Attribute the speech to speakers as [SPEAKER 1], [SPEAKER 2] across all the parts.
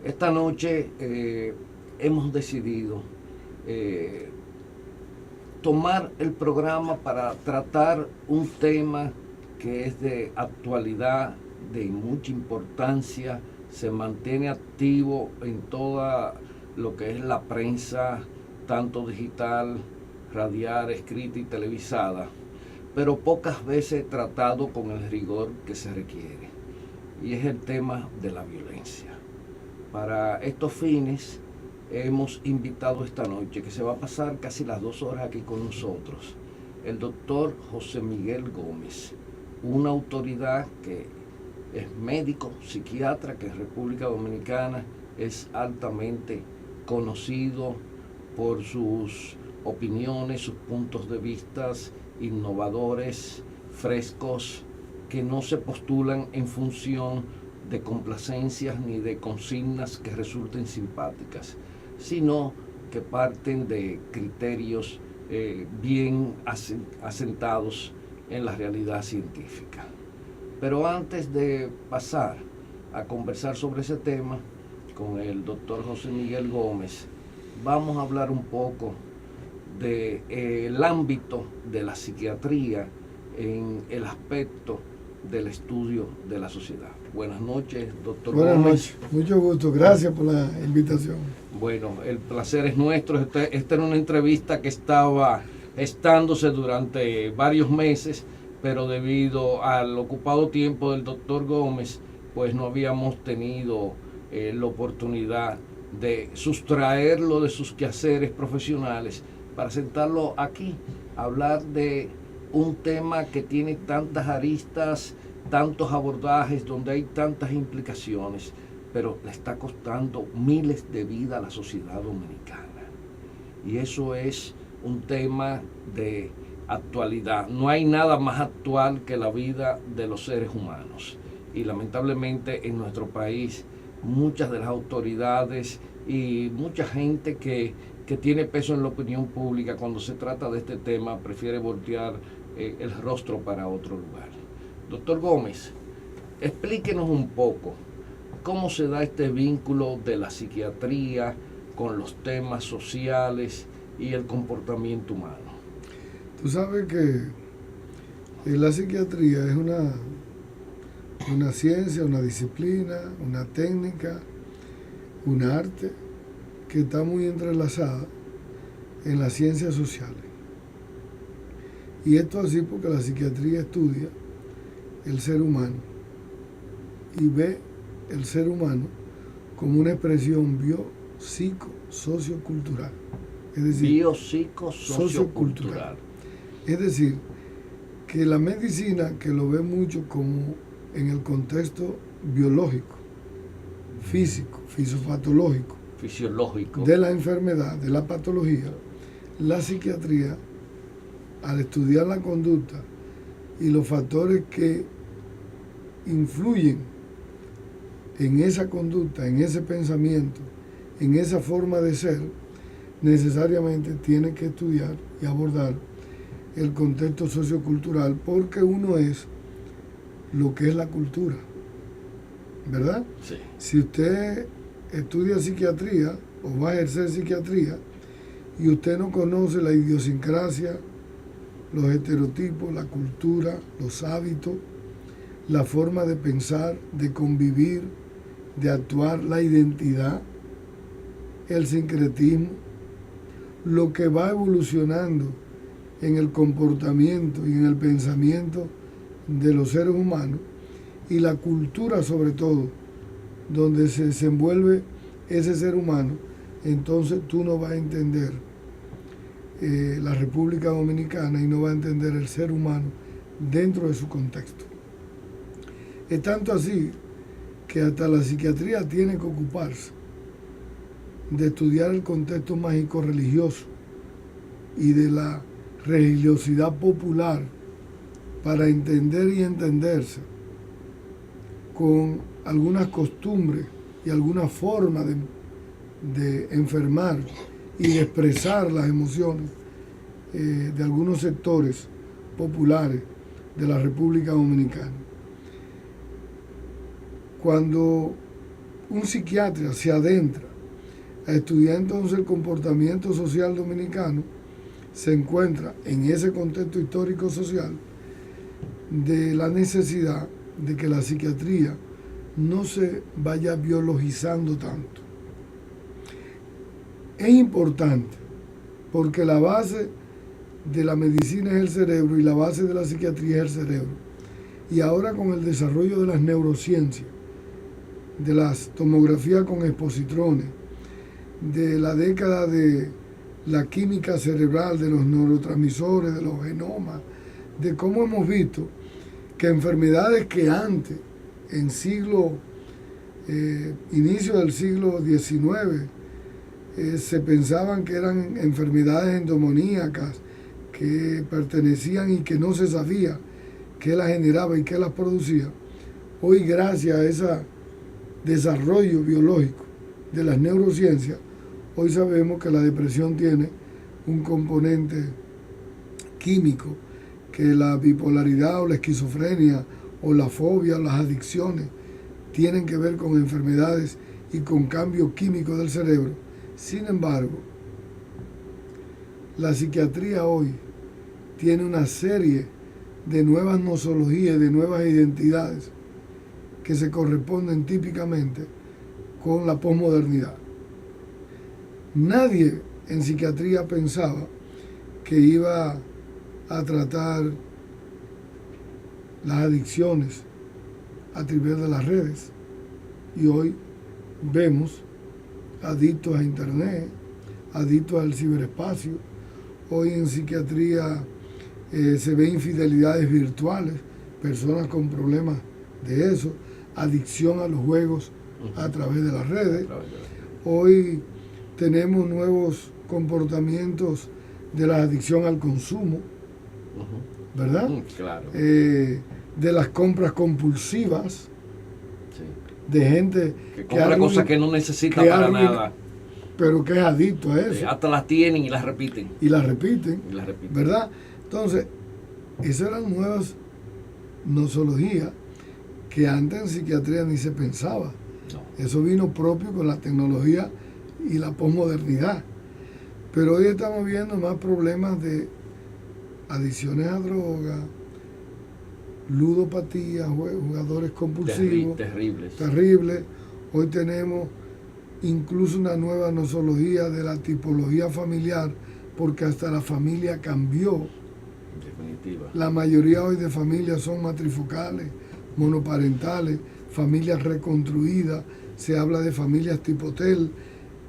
[SPEAKER 1] Esta noche hemos decidido tomar el programa para tratar un tema que es de actualidad, de mucha importancia, se mantiene activo en toda lo que es la prensa, tanto digital, radial, escrita y televisada, pero pocas veces tratado con el rigor que se requiere, y es el tema de la violencia. Para estos fines hemos invitado esta noche, que se va a pasar casi las 2 horas aquí con nosotros, el doctor José Miguel Gómez, una autoridad que es médico, psiquiatra, que en República Dominicana es altamente conocido por sus opiniones, sus puntos de vista innovadores, frescos, que no se postulan en función de complacencias ni de consignas que resulten simpáticas, sino que parten de criterios bien asentados en la realidad científica. Pero antes de pasar a conversar sobre ese tema con el doctor José Miguel Gómez, vamos a hablar un poco del ámbito de la psiquiatría en el aspecto del estudio de la sociedad. Buenas noches, doctor Gómez.
[SPEAKER 2] Buenas noches, mucho gusto, gracias por la invitación.
[SPEAKER 1] Bueno, el placer es nuestro. Esta era una entrevista que estaba gestándose durante varios meses, pero debido al ocupado tiempo del doctor Gómez, pues no habíamos tenido la oportunidad de sustraerlo de sus quehaceres profesionales para sentarlo aquí, hablar de un tema que tiene tantas aristas, tantos abordajes, donde hay tantas implicaciones, pero le está costando miles de vidas a la sociedad dominicana. Y eso es un tema de actualidad. No hay nada más actual que la vida de los seres humanos. Y lamentablemente en nuestro país muchas de las autoridades y mucha gente que tiene peso en la opinión pública, cuando se trata de este tema, prefiere voltear el rostro para otro lugar. Doctor Gómez, explíquenos un poco cómo se da este vínculo de la psiquiatría con los temas sociales y el comportamiento humano.
[SPEAKER 2] Tú sabes que la psiquiatría es una ciencia, una disciplina, una técnica, un arte que está muy entrelazada en las ciencias sociales. Y esto así porque la psiquiatría estudia el ser humano y ve el ser humano como una expresión biopsico-sociocultural. Es decir,
[SPEAKER 1] biopsico-sociocultural.
[SPEAKER 2] Es decir, que la medicina, que lo ve mucho como en el contexto biológico, físico, fisiopatológico,
[SPEAKER 1] fisiológico
[SPEAKER 2] de la enfermedad, de la patología, la psiquiatría, al estudiar la conducta y los factores que influyen en esa conducta, en ese pensamiento, en esa forma de ser, necesariamente tiene que estudiar y abordar el contexto sociocultural, porque uno es lo que es la cultura, ¿verdad?
[SPEAKER 1] Sí.
[SPEAKER 2] Si usted estudia psiquiatría o va a ejercer psiquiatría y usted no conoce la idiosincrasia, los estereotipos, la cultura, los hábitos, la forma de pensar, de convivir, de actuar, la identidad, el sincretismo, lo que va evolucionando en el comportamiento y en el pensamiento de los seres humanos, y la cultura sobre todo, donde se desenvuelve ese ser humano, entonces tú no vas a entender la República Dominicana y no vas a entender el ser humano dentro de su contexto. Es tanto así que hasta la psiquiatría tiene que ocuparse de estudiar el contexto mágico religioso y de la religiosidad popular para entender y entenderse con algunas costumbres y alguna forma de enfermar y de expresar las emociones de algunos sectores populares de la República Dominicana. Cuando un psiquiatra se adentra a estudiar entonces el comportamiento social dominicano, se encuentra en ese contexto histórico social de la necesidad de que la psiquiatría no se vaya biologizando tanto. Es importante porque la base de la medicina es el cerebro y la base de la psiquiatría es el cerebro. Y ahora con el desarrollo de las neurociencias, de las tomografías con expositrones, de la década de la química cerebral, de los neurotransmisores, de los genomas, de cómo hemos visto que enfermedades que antes, en inicio del siglo XIX, se pensaban que eran enfermedades endomoníacas que pertenecían y que no se sabía qué las generaba y qué las producía. Hoy, gracias a ese desarrollo biológico de las neurociencias, hoy sabemos que la depresión tiene un componente químico, que la bipolaridad o la esquizofrenia o la fobia o las adicciones tienen que ver con enfermedades y con cambios químicos del cerebro. Sin embargo, la psiquiatría hoy tiene una serie de nuevas nosologías, de nuevas identidades que se corresponden típicamente con la posmodernidad. Nadie en psiquiatría pensaba que iba a tratar las adicciones a través de las redes. Y hoy vemos adictos a internet, adictos al ciberespacio. Hoy en psiquiatría se ven infidelidades virtuales, personas con problemas de eso, adicción a los juegos a través de las redes. Hoy tenemos nuevos comportamientos de la adicción al consumo, ¿verdad?
[SPEAKER 1] Claro.
[SPEAKER 2] De las compras compulsivas,
[SPEAKER 1] Sí.
[SPEAKER 2] de gente
[SPEAKER 1] Que compra cosas que no necesita para nada.
[SPEAKER 2] Pero que es adicto a eso.
[SPEAKER 1] Hasta las tienen y las repiten.
[SPEAKER 2] Y las repiten,
[SPEAKER 1] Y las repiten.
[SPEAKER 2] ¿verdad? Entonces, esas eran nuevas nosologías que antes en psiquiatría ni se pensaba.
[SPEAKER 1] No.
[SPEAKER 2] Eso vino propio con la tecnología y la posmodernidad. Pero hoy estamos viendo más problemas de adicciones a drogas, ludopatía, jugadores compulsivos, terribles. Hoy tenemos incluso una nueva nosología de la tipología familiar, porque hasta la familia cambió.
[SPEAKER 1] Definitiva.
[SPEAKER 2] La mayoría hoy de familias son matrifocales, monoparentales, familias reconstruidas, se habla de familias tipo hotel,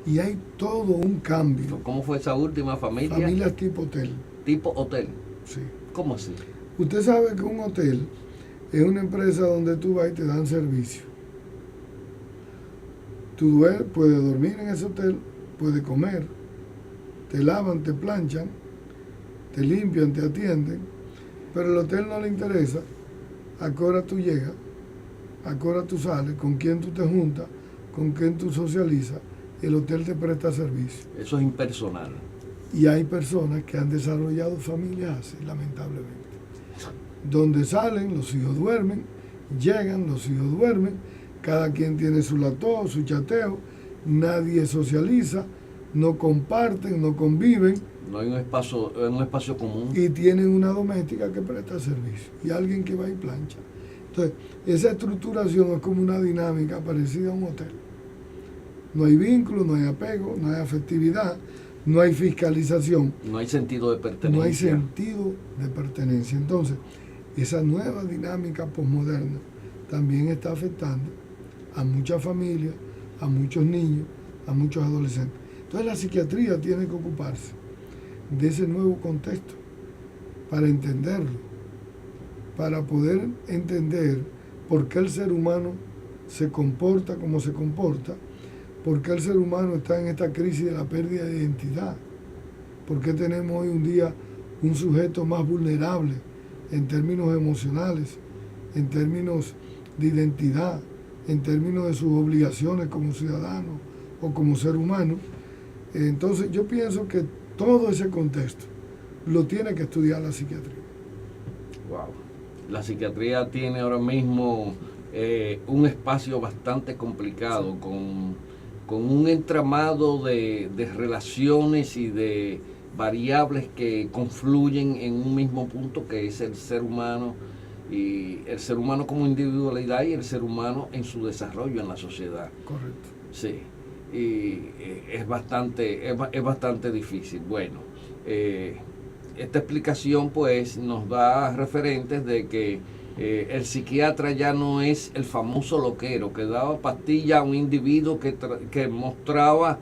[SPEAKER 2] y hay todo un cambio.
[SPEAKER 1] ¿Cómo fue esa última familia?
[SPEAKER 2] Familias tipo hotel.
[SPEAKER 1] Tipo hotel.
[SPEAKER 2] Sí.
[SPEAKER 1] ¿Cómo así?
[SPEAKER 2] Usted sabe que un hotel es una empresa donde tú vas y te dan servicio. Tú puedes dormir en ese hotel, puedes comer, te lavan, te planchan, te limpian, te atienden, pero el hotel no le interesa a qué hora tú llegas, a qué hora tú sales, con quién tú te juntas, con quién tú socializas. El hotel te presta servicio.
[SPEAKER 1] Eso es impersonal.
[SPEAKER 2] Y hay personas que han desarrollado familias así, lamentablemente. Donde salen, los hijos duermen, llegan, los hijos duermen, cada quien tiene su lató, su chateo, nadie socializa, no comparten, no conviven.
[SPEAKER 1] No hay un espacio común.
[SPEAKER 2] Y tienen una doméstica que presta servicio y alguien que va y plancha. Entonces, esa estructuración es como una dinámica parecida a un hotel. No hay vínculo, no hay apego, no hay afectividad, no hay fiscalización.
[SPEAKER 1] No hay sentido de pertenencia.
[SPEAKER 2] No hay sentido de pertenencia. Entonces, esa nueva dinámica posmoderna también está afectando a muchas familias, a muchos niños, a muchos adolescentes. Entonces la psiquiatría tiene que ocuparse de ese nuevo contexto para entenderlo, para poder entender por qué el ser humano se comporta como se comporta, por qué el ser humano está en esta crisis de la pérdida de identidad, por qué tenemos hoy un día un sujeto más vulnerable en términos emocionales, en términos de identidad, en términos de sus obligaciones como ciudadano o como ser humano. Entonces yo pienso que todo ese contexto lo tiene que estudiar la psiquiatría.
[SPEAKER 1] Wow. La psiquiatría tiene ahora mismo un espacio bastante complicado, con un entramado de relaciones y de variables que confluyen en un mismo punto, que es el ser humano, y el ser humano como individualidad y el ser humano en su desarrollo en la sociedad.
[SPEAKER 2] Correcto.
[SPEAKER 1] Sí, y es bastante difícil. Bueno, esta explicación pues nos da referentes de que el psiquiatra ya no es el famoso loquero que daba pastillas a un individuo que mostraba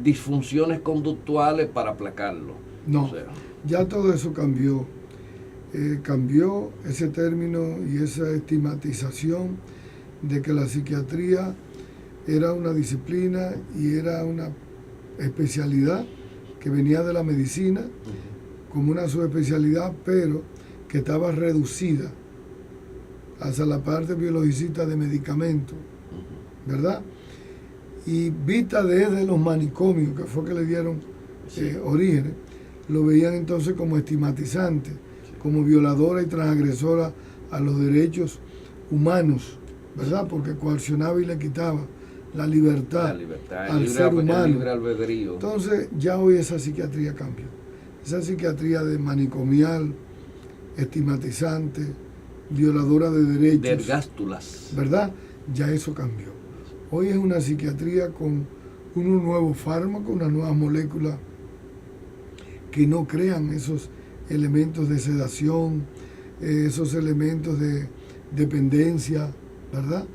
[SPEAKER 1] disfunciones conductuales para aplacarlo.
[SPEAKER 2] No,
[SPEAKER 1] O sea,
[SPEAKER 2] ya todo eso cambió. Cambió ese término y esa estigmatización de que la psiquiatría era una disciplina y era una especialidad que venía de la medicina como una subespecialidad, pero que estaba reducida hacia la parte biologicista de medicamentos, ¿verdad? Y vista desde los manicomios, que fue que le dieron orígenes, lo veían entonces como estigmatizante, como violadora y transgresora a los derechos humanos, ¿verdad? Porque coaccionaba y le quitaba la libertad al ser humano.
[SPEAKER 1] El libre albedrío.
[SPEAKER 2] Entonces ya hoy esa psiquiatría cambió. Esa psiquiatría de manicomial, estigmatizante, violadora de derechos.
[SPEAKER 1] De ergástulas.
[SPEAKER 2] ¿Verdad? Ya eso cambió. Hoy es una psiquiatría con unos nuevos fármacos, unas nuevas moléculas que no crean esos elementos de sedación, esos elementos de dependencia, ¿verdad?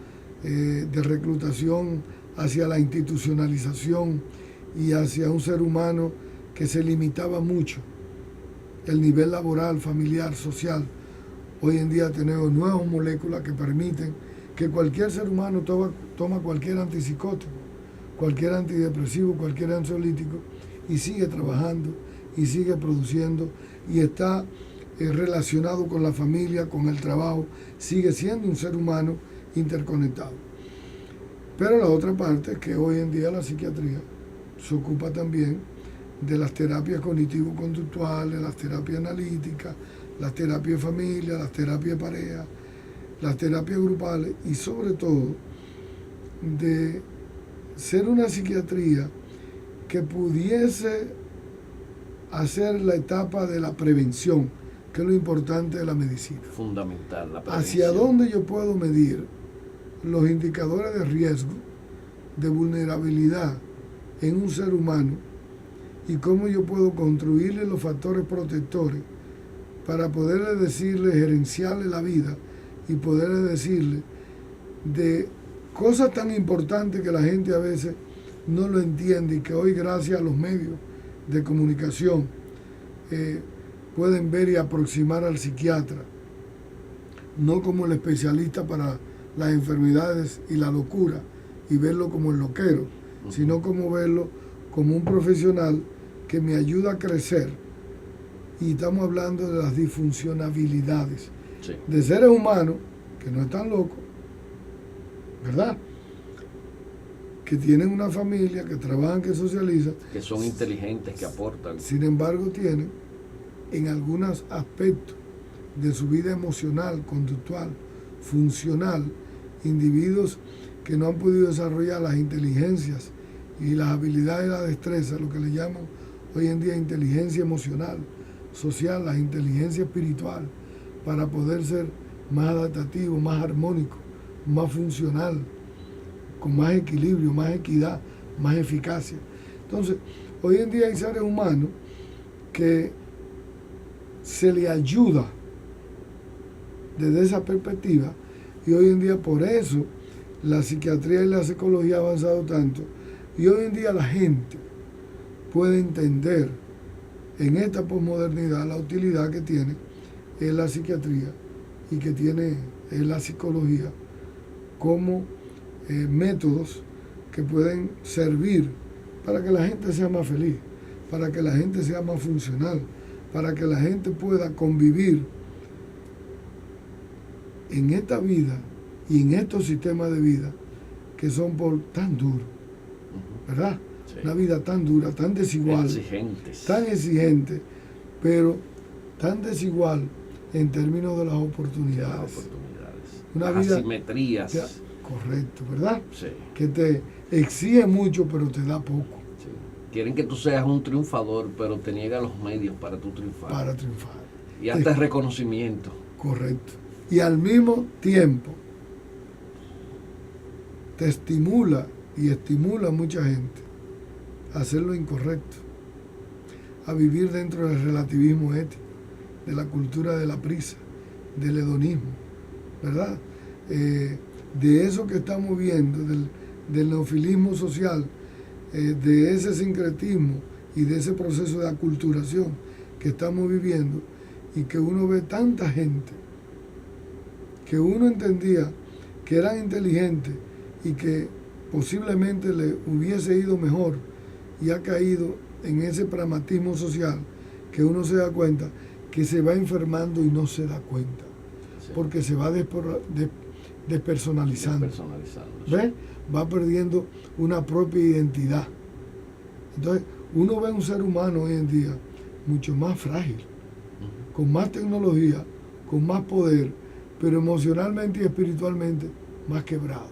[SPEAKER 2] De reclutación hacia la institucionalización y hacia un ser humano que se limitaba mucho el nivel laboral, familiar, social. Hoy en día tenemos nuevas moléculas que permiten que cualquier ser humano toma cualquier antipsicótico, cualquier antidepresivo, cualquier ansiolítico y sigue trabajando y sigue produciendo y está relacionado con la familia, con el trabajo, sigue siendo un ser humano interconectado. Pero la otra parte es que hoy en día la psiquiatría se ocupa también de las terapias cognitivo-conductuales, las terapias analíticas, las terapias de familia, las terapias de pareja, las terapias grupales y sobre todo de ser una psiquiatría que pudiese hacer la etapa de la prevención, que es lo importante de la medicina.
[SPEAKER 1] Fundamental, la prevención.
[SPEAKER 2] ¿Hacia dónde yo puedo medir los indicadores de riesgo, de vulnerabilidad en un ser humano y cómo yo puedo construirle los factores protectores para poderle decirle, gerenciarle la vida y poderle decirle de cosas tan importantes que la gente a veces no lo entiende y que hoy gracias a los medios de comunicación pueden ver y aproximar al psiquiatra, no como el especialista para las enfermedades y la locura y verlo como el loquero, sino como verlo como un profesional que me ayuda a crecer. Y estamos hablando de las disfuncionabilidades de seres humanos que no están locos, ¿verdad? Que tienen una familia, que trabajan, que socializan.
[SPEAKER 1] Que son inteligentes, que aportan.
[SPEAKER 2] Sin embargo, tienen en algunos aspectos de su vida emocional, conductual, funcional, individuos que no han podido desarrollar las inteligencias y las habilidades y la destreza, lo que le llaman hoy en día inteligencia emocional, social, la inteligencia espiritual, para poder ser más adaptativo, más armónico, más funcional, con más equilibrio, más equidad, más eficacia. Entonces, hoy en día hay seres humanos que se le ayuda desde esa perspectiva y hoy en día por eso la psiquiatría y la psicología han avanzado tanto y hoy en día la gente puede entender en esta posmodernidad la utilidad que tiene en la psiquiatría y que tiene en la psicología como métodos que pueden servir para que la gente sea más feliz, para que la gente sea más funcional, para que la gente pueda convivir en esta vida y en estos sistemas de vida que son por tan duros, ¿verdad? Sí. Una vida tan dura, tan desigual, tan exigente, pero tan desigual en términos de las oportunidades. una
[SPEAKER 1] las
[SPEAKER 2] vida
[SPEAKER 1] asimetrías.
[SPEAKER 2] Correcto, ¿verdad?
[SPEAKER 1] Sí,
[SPEAKER 2] Que te exige mucho, pero te da poco
[SPEAKER 1] sí. Quieren que tú seas un triunfador, pero te niega los medios para tú triunfar.
[SPEAKER 2] para triunfar.
[SPEAKER 1] Y hasta el reconocimiento.
[SPEAKER 2] Correcto. Y al mismo tiempo te estimula y estimula a mucha gente a hacer lo incorrecto, a vivir dentro del relativismo ético, de la cultura de la prisa, del hedonismo, ¿verdad? De eso que estamos viendo, del neofilismo social, de ese sincretismo y de ese proceso de aculturación que estamos viviendo, y que uno ve tanta gente que uno entendía que eran inteligentes y que posiblemente le hubiese ido mejor, y ha caído en ese pragmatismo social que uno se da cuenta que se va enfermando y no se da cuenta,
[SPEAKER 1] Sí.
[SPEAKER 2] porque se va despersonalizando.
[SPEAKER 1] Despersonalizándose.
[SPEAKER 2] ¿Ves? Va perdiendo una propia identidad. Entonces, uno ve un ser humano hoy en día mucho más frágil, con más tecnología, con más poder, pero emocionalmente y espiritualmente más quebrado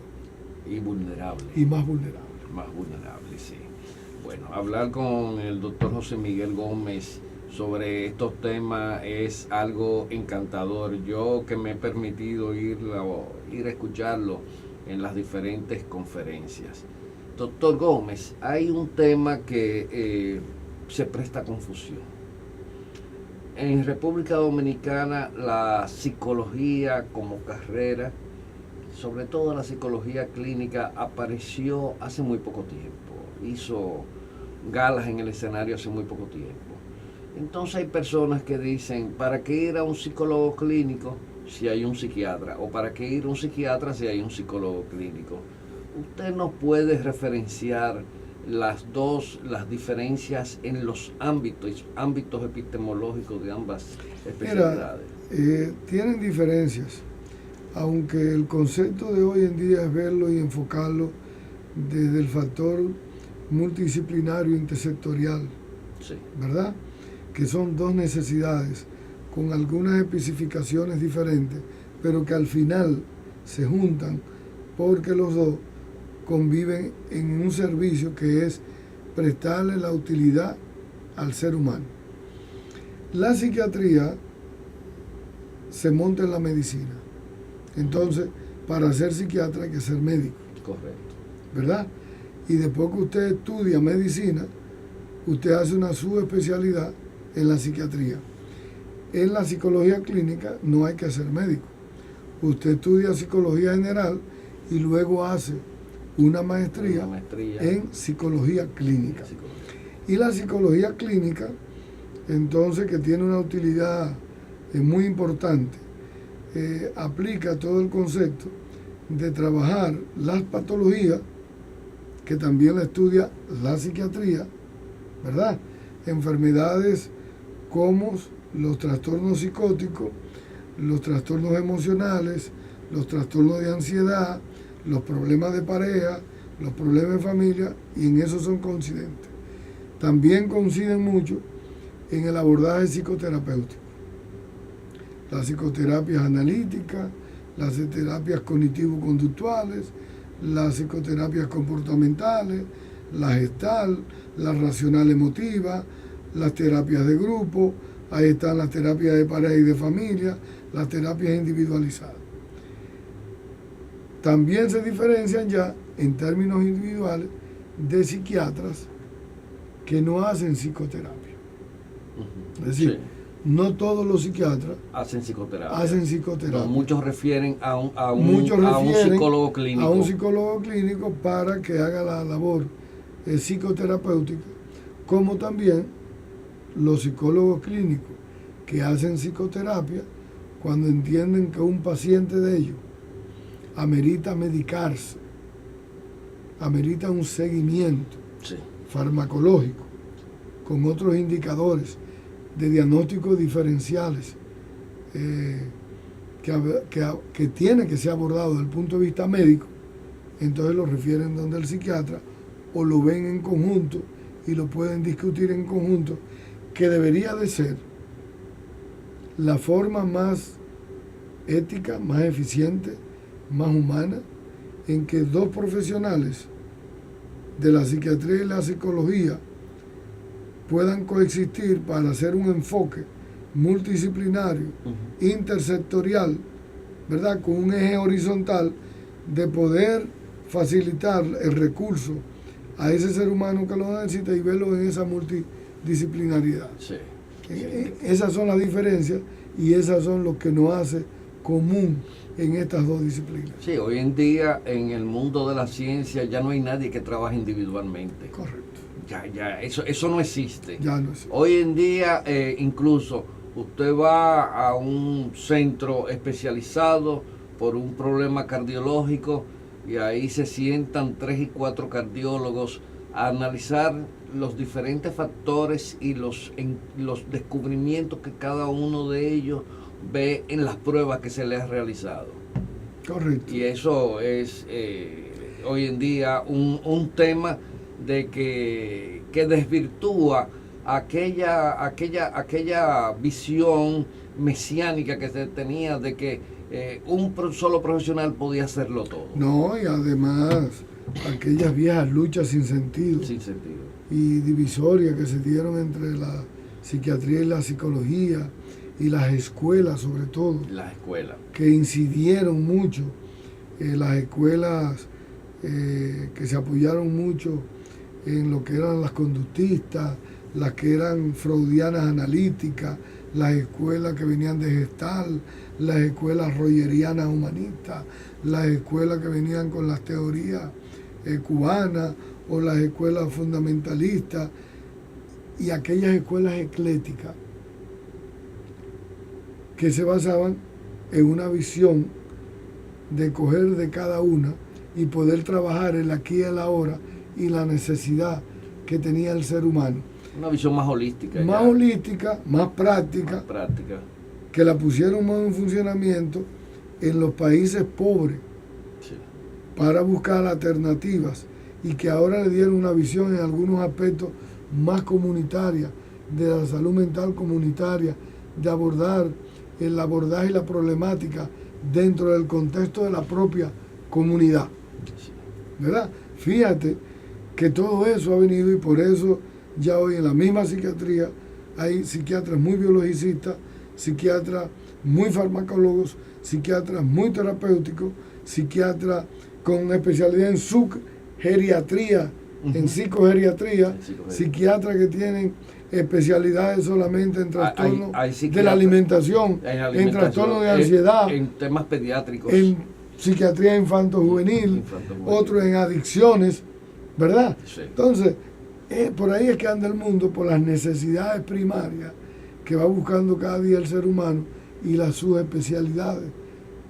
[SPEAKER 1] Y vulnerable.
[SPEAKER 2] y más vulnerable.
[SPEAKER 1] Más vulnerable, sí. Bueno, hablar con el doctor José Miguel Gómez sobre estos temas es algo encantador. Yo que me he permitido ir a escucharlo en las diferentes conferencias. Doctor Gómez, hay un tema que se presta a confusión. En República Dominicana la psicología como carrera, sobre todo la psicología clínica, apareció hace muy poco tiempo. Hizo galas en el escenario hace muy poco tiempo. Entonces hay personas que dicen, ¿para qué ir a un psicólogo clínico si hay un psiquiatra? ¿O para qué ir a un psiquiatra si hay un psicólogo clínico? ¿Usted nos puede referenciar las diferencias en los ámbitos epistemológicos de ambas especialidades?
[SPEAKER 2] Mira, tienen diferencias, aunque el concepto de hoy en día es verlo y enfocarlo desde el factor multidisciplinario intersectorial,
[SPEAKER 1] Sí.
[SPEAKER 2] ¿verdad? Que son dos necesidades con algunas especificaciones diferentes, pero que al final se juntan porque los dos conviven en un servicio que es prestarle la utilidad al ser humano. La psiquiatría se monta en la medicina. Entonces, para ser psiquiatra hay que ser médico.
[SPEAKER 1] Correcto.
[SPEAKER 2] ¿Verdad? Y después que usted estudia medicina, usted hace una subespecialidad en la psiquiatría. En la psicología clínica no hay que ser médico. Usted estudia psicología general y luego hace una maestría en psicología clínica. Y la psicología clínica, entonces, que tiene una utilidad muy importante, aplica todo el concepto de trabajar las patologías, que también la estudia la psiquiatría, ¿verdad? Enfermedades como los trastornos psicóticos, los trastornos emocionales, los trastornos de ansiedad, los problemas de pareja, los problemas de familia, y en eso son coincidentes. También coinciden mucho en el abordaje psicoterapéutico. Las psicoterapias analíticas, las terapias cognitivo-conductuales, las psicoterapias comportamentales, la gestal, la racional emotiva, las terapias de grupo, ahí están las terapias de pareja y de familia, las terapias individualizadas. También se diferencian ya en términos individuales de psiquiatras que no hacen psicoterapia. Es decir, sí, no todos los psiquiatras
[SPEAKER 1] hacen psicoterapia.
[SPEAKER 2] No,
[SPEAKER 1] muchos refieren a un psicólogo clínico.
[SPEAKER 2] A un psicólogo clínico para que haga la labor psicoterapéutica, como también los psicólogos clínicos que hacen psicoterapia cuando entienden que un paciente de ellos amerita medicarse, amerita un seguimiento farmacológico con otros indicadores de diagnósticos diferenciales que tiene que ser abordado desde el punto de vista médico, entonces lo refieren donde el psiquiatra o lo ven en conjunto y lo pueden discutir en conjunto, que debería de ser la forma más ética, más eficiente más humana, en que dos profesionales de la psiquiatría y la psicología puedan coexistir para hacer un enfoque multidisciplinario, intersectorial, ¿verdad? Con un eje horizontal de poder facilitar el recurso a ese ser humano que lo necesita y verlo en esa multidisciplinariedad.
[SPEAKER 1] Sí.
[SPEAKER 2] Esas son las diferencias y esas son lo que nos hace común en estas dos disciplinas.
[SPEAKER 1] Sí, hoy en día en el mundo de la ciencia ya no hay nadie que trabaje individualmente.
[SPEAKER 2] Correcto.
[SPEAKER 1] Ya, eso no existe.
[SPEAKER 2] Ya no existe.
[SPEAKER 1] Hoy en día, incluso, usted va a un centro especializado por un problema cardiológico y ahí se sientan 3 y 4 cardiólogos a analizar los diferentes factores y los descubrimientos que cada uno de ellos ve en las pruebas que se le ha realizado.
[SPEAKER 2] Correcto.
[SPEAKER 1] Y eso es hoy en día un tema de que desvirtúa aquella visión mesiánica que se tenía de que un solo profesional podía hacerlo todo.
[SPEAKER 2] No, y además aquellas viejas luchas sin sentido y divisorias que se dieron entre la psiquiatría y la psicología y las escuelas sobre todo.
[SPEAKER 1] Las escuelas.
[SPEAKER 2] Que incidieron mucho, las escuelas que se apoyaron mucho en lo que eran las conductistas, las que eran freudianas analíticas, las escuelas que venían de Gestalt, las escuelas rogerianas humanistas, las escuelas que venían con las teorías cubanas o las escuelas fundamentalistas y aquellas escuelas ecléticas que se basaban en una visión de coger de cada una y poder trabajar el aquí y el ahora y la necesidad que tenía el ser humano.
[SPEAKER 1] Una visión más holística.
[SPEAKER 2] Más holística, más práctica, que la pusieron más en funcionamiento en los países pobres,
[SPEAKER 1] sí,
[SPEAKER 2] para buscar alternativas y que ahora le dieron una visión en algunos aspectos más comunitaria, de la salud mental comunitaria, de abordar el abordaje y la problemática dentro del contexto de la propia comunidad. ¿Verdad? Fíjate que todo eso ha venido y por eso ya hoy en la misma psiquiatría hay psiquiatras muy biologicistas, psiquiatras muy farmacólogos, psiquiatras muy terapéuticos, psiquiatras con especialidad en subgeriatría, en psicogeriatría, psiquiatras que tienen especialidades solamente en trastornos de la alimentación, en trastornos de ansiedad,
[SPEAKER 1] en temas pediátricos,
[SPEAKER 2] en psiquiatría infanto-juvenil, otros en adicciones, ¿verdad?
[SPEAKER 1] Sí.
[SPEAKER 2] Entonces, por ahí es que anda el mundo, por las necesidades primarias que va buscando cada día el ser humano y las subespecialidades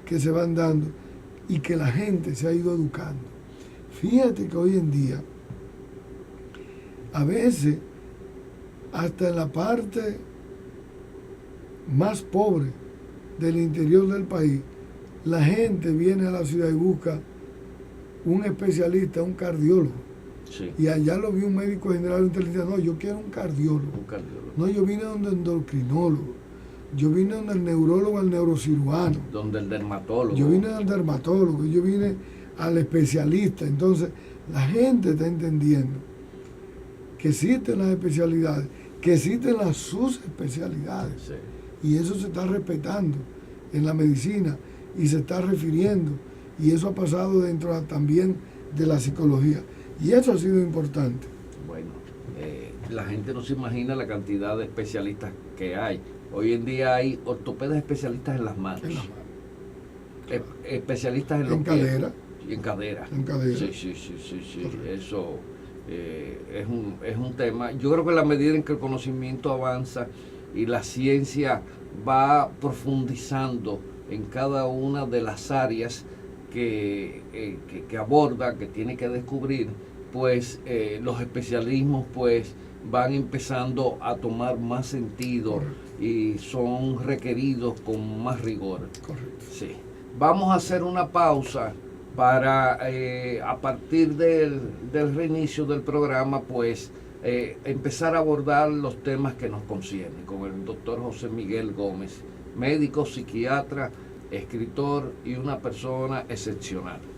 [SPEAKER 2] que se van dando y que la gente se ha ido educando. Fíjate que hoy en día, a veces, hasta en la parte más pobre del interior del país, la gente viene a la ciudad y busca un especialista, un cardiólogo.
[SPEAKER 1] Sí.
[SPEAKER 2] Y allá lo vi un médico general inteligencia. No, yo quiero un cardiólogo. No, yo vine donde el endocrinólogo. Yo vine donde el neurólogo, el neurocirujano.
[SPEAKER 1] Donde el dermatólogo.
[SPEAKER 2] Yo vine al dermatólogo. Yo vine al especialista. Entonces, la gente está entendiendo que existen las especialidades, que existen las subespecialidades.
[SPEAKER 1] Sí.
[SPEAKER 2] Y eso se está respetando en la medicina y se está refiriendo. Y eso ha pasado dentro también de la psicología. Y eso ha sido importante.
[SPEAKER 1] Bueno, la gente no se imagina la cantidad de especialistas que hay. Hoy en día hay ortopedas especialistas en las manos. Especialistas en los pies.
[SPEAKER 2] Cadera.
[SPEAKER 1] Y en cadera.
[SPEAKER 2] En cadera.
[SPEAKER 1] Sí. Eso es un tema. Yo creo que a la medida en que el conocimiento avanza y la ciencia va profundizando en cada una de las áreas que aborda, que tiene que descubrir, pues los especialismos pues van empezando a tomar más sentido. Correcto. Y son requeridos con más rigor.
[SPEAKER 2] Correcto.
[SPEAKER 1] Sí. Vamos a hacer una pausa para a partir del reinicio del programa pues empezar a abordar los temas que nos conciernen con el doctor José Miguel Gómez, médico, psiquiatra, escritor y una persona excepcional.